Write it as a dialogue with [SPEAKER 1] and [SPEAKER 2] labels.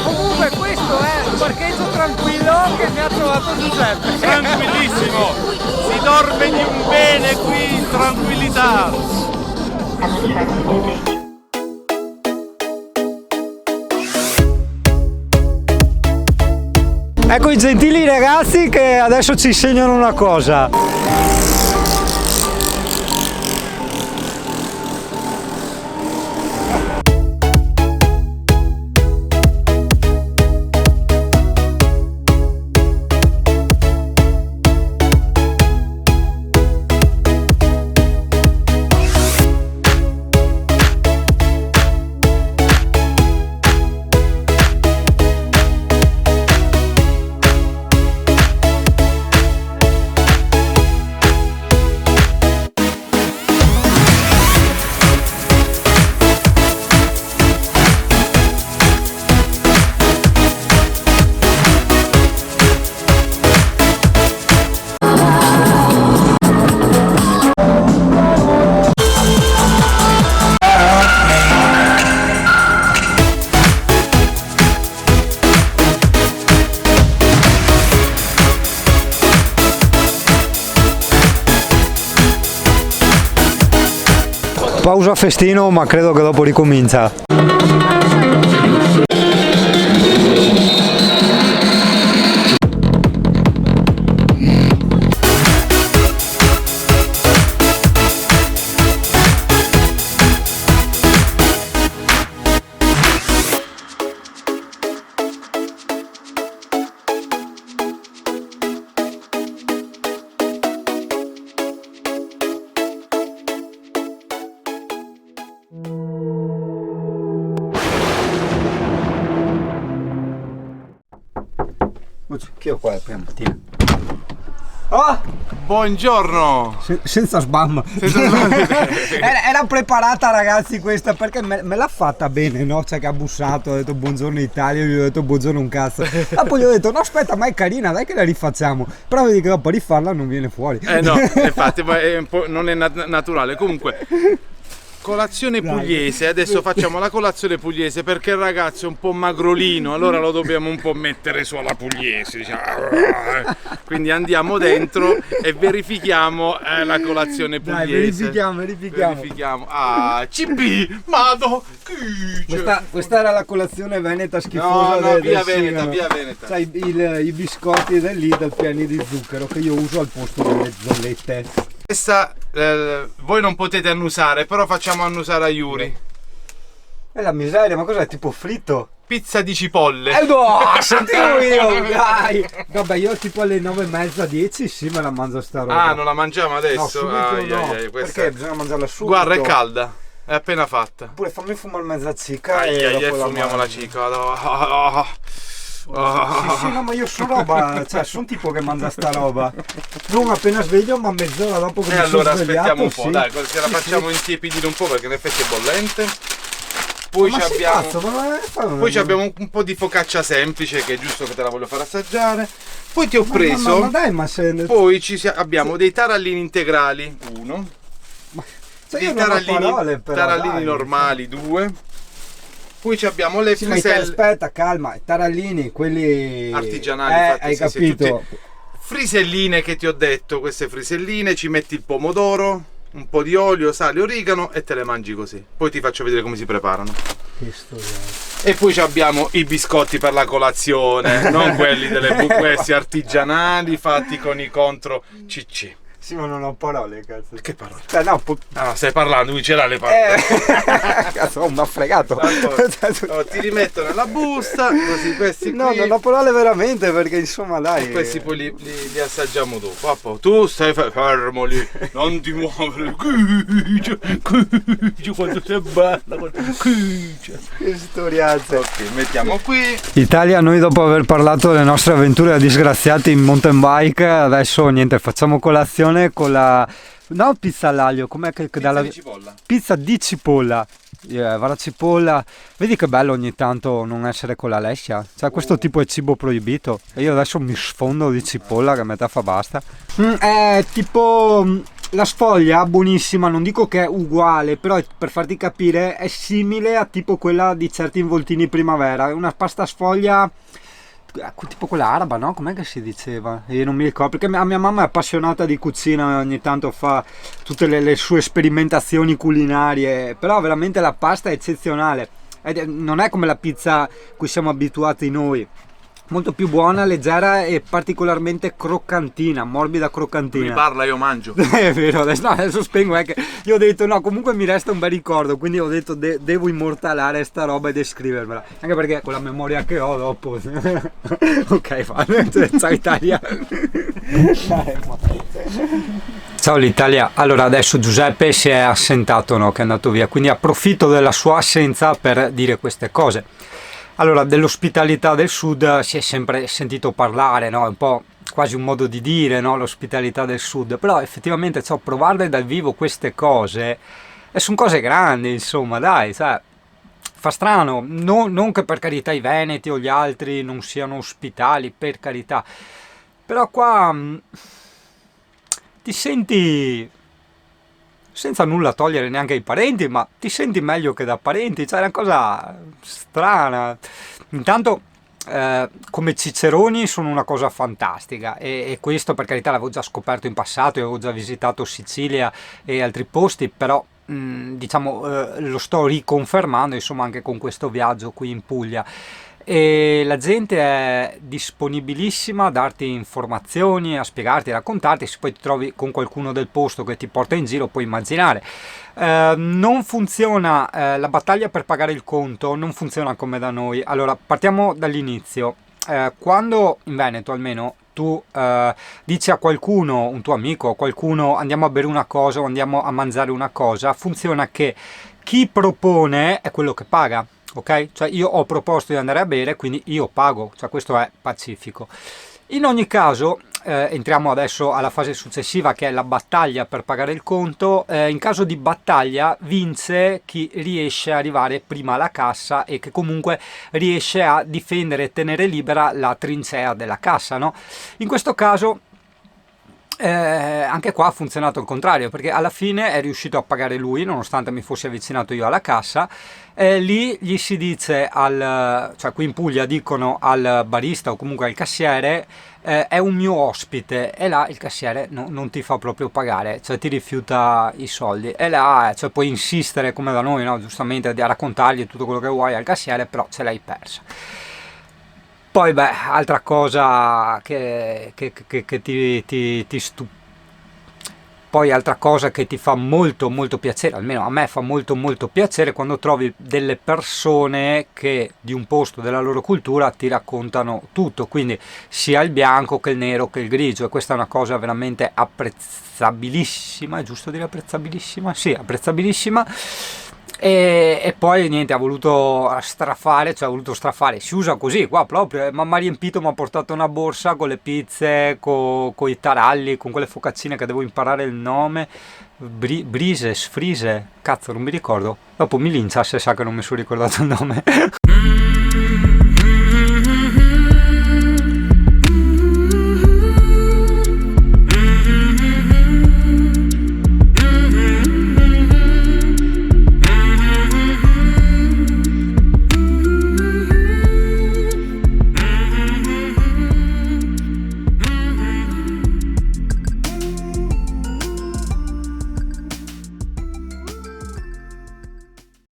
[SPEAKER 1] Comunque questo è il parcheggio tranquillo che mi ha trovato Giuseppe.
[SPEAKER 2] Tranquillissimo, si dorme di un bene qui in tranquillità.
[SPEAKER 3] Ecco i gentili ragazzi che adesso ci insegnano una cosa. Pausa festino, ma credo che dopo ricomincia. Che ho qua la prima mattina.
[SPEAKER 2] Ah! Buongiorno!
[SPEAKER 3] Senza sbam. Era preparata ragazzi questa perché me l'ha fatta bene, no? Cioè che ha bussato, ha detto buongiorno Italia, io gli ho detto buongiorno un cazzo. E poi gli ho detto no aspetta ma è carina, dai che la rifacciamo. Però vedi che dopo rifarla non viene fuori.
[SPEAKER 2] No, infatti è un po', non è naturale. Comunque colazione pugliese, adesso facciamo la colazione pugliese perché il ragazzo è un po' magrolino, allora lo dobbiamo un po' mettere su alla pugliese, diciamo. Quindi andiamo dentro e verifichiamo la colazione pugliese.
[SPEAKER 3] Dai, verifichiamo.
[SPEAKER 2] Ah, CP, Mado,
[SPEAKER 3] questa era la colazione veneta schifosa.
[SPEAKER 2] No, via Veneta.
[SPEAKER 3] Sai, i biscotti del Lidl pieni di zucchero che io uso al posto delle zollette.
[SPEAKER 2] Questa voi non potete annusare, però facciamo annusare a Yuri.
[SPEAKER 3] È la miseria, ma cos'è? Tipo fritto?
[SPEAKER 2] Pizza di cipolle.
[SPEAKER 3] No, sentivo io, dai. Vabbè, io tipo alle 9:30, 10, sì, me la mangio sta roba.
[SPEAKER 2] Ah, non la mangiamo adesso?
[SPEAKER 3] No,
[SPEAKER 2] questa...
[SPEAKER 3] perché bisogna mangiarla subito.
[SPEAKER 2] Guarda, è calda, è appena fatta.
[SPEAKER 3] Oppure fammi fumare mezza cicca
[SPEAKER 2] fumiamo la cicca.
[SPEAKER 3] Sì, no, ma io sono roba, cioè sono tipo che mangia sta roba. Non appena sveglio, ma mezz'ora dopo che mi sono
[SPEAKER 2] allora
[SPEAKER 3] svegliato.
[SPEAKER 2] Aspettiamo un po', dai, così la facciamo intiepidire un po' perché in effetti è bollente. Poi abbiamo un po' di focaccia semplice che è giusto che te la voglio far assaggiare. Poi ti ho preso.
[SPEAKER 3] Ma dai, ma se...
[SPEAKER 2] Poi abbiamo dei tarallini integrali, uno.
[SPEAKER 3] Dei tarallini
[SPEAKER 2] normali, due. Poi abbiamo le friselle.
[SPEAKER 3] Aspetta, calma, tarallini, quelli
[SPEAKER 2] artigianali, infatti,
[SPEAKER 3] hai capito?
[SPEAKER 2] Friselline che ti ho detto, queste friselline, ci metti il pomodoro, un po' di olio, sale, origano e te le mangi così. Poi ti faccio vedere come si preparano. E poi abbiamo i biscotti per la colazione, non quelli delle questi artigianali fatti con i contro CC.
[SPEAKER 3] Sì, ma non ho parole, cazzo.
[SPEAKER 2] Che parole?
[SPEAKER 3] No,
[SPEAKER 2] stai parlando, lui ce l'ha le parole.
[SPEAKER 3] Cazzo, mi ha fregato.
[SPEAKER 2] Ti rimetto nella busta, così questi
[SPEAKER 3] no,
[SPEAKER 2] qui.
[SPEAKER 3] non ho parole veramente, perché insomma dai.
[SPEAKER 2] E questi poi li assaggiamo dopo. Papà, tu stai fermo lì, non ti muovere. Quanto sei bella.
[SPEAKER 3] Che storiazza.
[SPEAKER 2] Ok, mettiamo qui.
[SPEAKER 3] Italia, noi dopo aver parlato delle nostre avventure disgraziate in mountain bike, adesso niente, facciamo colazione con la pizza all'aglio, com'è che
[SPEAKER 2] pizza di cipolla.
[SPEAKER 3] Pizza di cipolla. Va la cipolla, vedi che bello ogni tanto non essere con la lescia, cioè questo tipo è cibo proibito e io adesso mi sfondo di cipolla che a metà fa basta. È tipo la sfoglia buonissima, non dico che è uguale, però per farti capire è simile a tipo quella di certi involtini primavera. È una pasta sfoglia tipo quella araba, no? Com'è che si diceva? Io non mi ricordo, perché a mia mamma è appassionata di cucina, ogni tanto fa tutte le sue sperimentazioni culinarie, però veramente la pasta è eccezionale. Non è come la pizza cui siamo abituati noi, molto più buona, leggera e particolarmente croccantina, morbida croccantina.
[SPEAKER 2] Mi parla, io mangio.
[SPEAKER 3] È vero, adesso spengo, è che io ho detto no, comunque mi resta un bel ricordo, quindi ho detto devo immortalare sta roba e descrivermela, anche perché con la memoria che ho dopo ok, va. Ciao Italia. Ciao l'Italia. Allora adesso Giuseppe si è assentato, no, che è andato via, quindi approfitto della sua assenza per dire queste cose. Allora, dell'ospitalità del sud si è sempre sentito parlare, no? È un po' quasi un modo di dire, no? L'ospitalità del sud, però effettivamente provarle dal vivo queste cose, e sono cose grandi, insomma, dai, cioè, fa strano, non che per carità i veneti o gli altri non siano ospitali, per carità, però qua ti senti, senza nulla togliere neanche ai parenti, ma ti senti meglio che da parenti, cioè è una cosa strana. Intanto come ciceroni sono una cosa fantastica, e questo per carità l'avevo già scoperto in passato, avevo già visitato Sicilia e altri posti, però diciamo lo sto riconfermando insomma anche con questo viaggio qui in Puglia. E la gente è disponibilissima a darti informazioni, a spiegarti, a raccontarti. Se poi ti trovi con qualcuno del posto che ti porta in giro, puoi immaginare. Non funziona la battaglia per pagare il conto, non funziona come da noi. Allora, partiamo dall'inizio. Quando in Veneto almeno tu dici a qualcuno, un tuo amico o qualcuno, andiamo a bere una cosa o andiamo a mangiare una cosa, funziona che chi propone è quello che paga. Ok? Cioè io ho proposto di andare a bere, quindi io pago, cioè questo è pacifico. In ogni caso, entriamo adesso alla fase successiva che è la battaglia per pagare il conto. In caso di battaglia vince chi riesce a arrivare prima alla cassa e che comunque riesce a difendere e tenere libera la trincea della cassa, no? In questo caso anche qua ha funzionato il contrario, perché alla fine è riuscito a pagare lui nonostante mi fossi avvicinato io alla cassa. Lì gli si dice cioè qui in Puglia dicono al barista o comunque al cassiere è un mio ospite, e là il cassiere non ti fa proprio pagare, cioè ti rifiuta i soldi, e là cioè, puoi insistere come da noi, no? Giustamente a raccontargli tutto quello che vuoi al cassiere, però ce l'hai persa. Poi beh, altra cosa che ti stupisce, poi altra cosa che ti fa molto molto piacere, almeno a me fa molto molto piacere, quando trovi delle persone che di un posto della loro cultura ti raccontano tutto, quindi sia il bianco che il nero che il grigio, e questa è una cosa veramente apprezzabilissima, è giusto dire apprezzabilissima? Sì, apprezzabilissima. E poi niente, ha voluto strafare, si usa così qua proprio, ma mi ha riempito, mi ha portato una borsa con le pizze, con i taralli, con quelle focaccine che devo imparare il nome, frise, cazzo non mi ricordo, dopo mi lincia se sa che non mi sono ricordato il nome.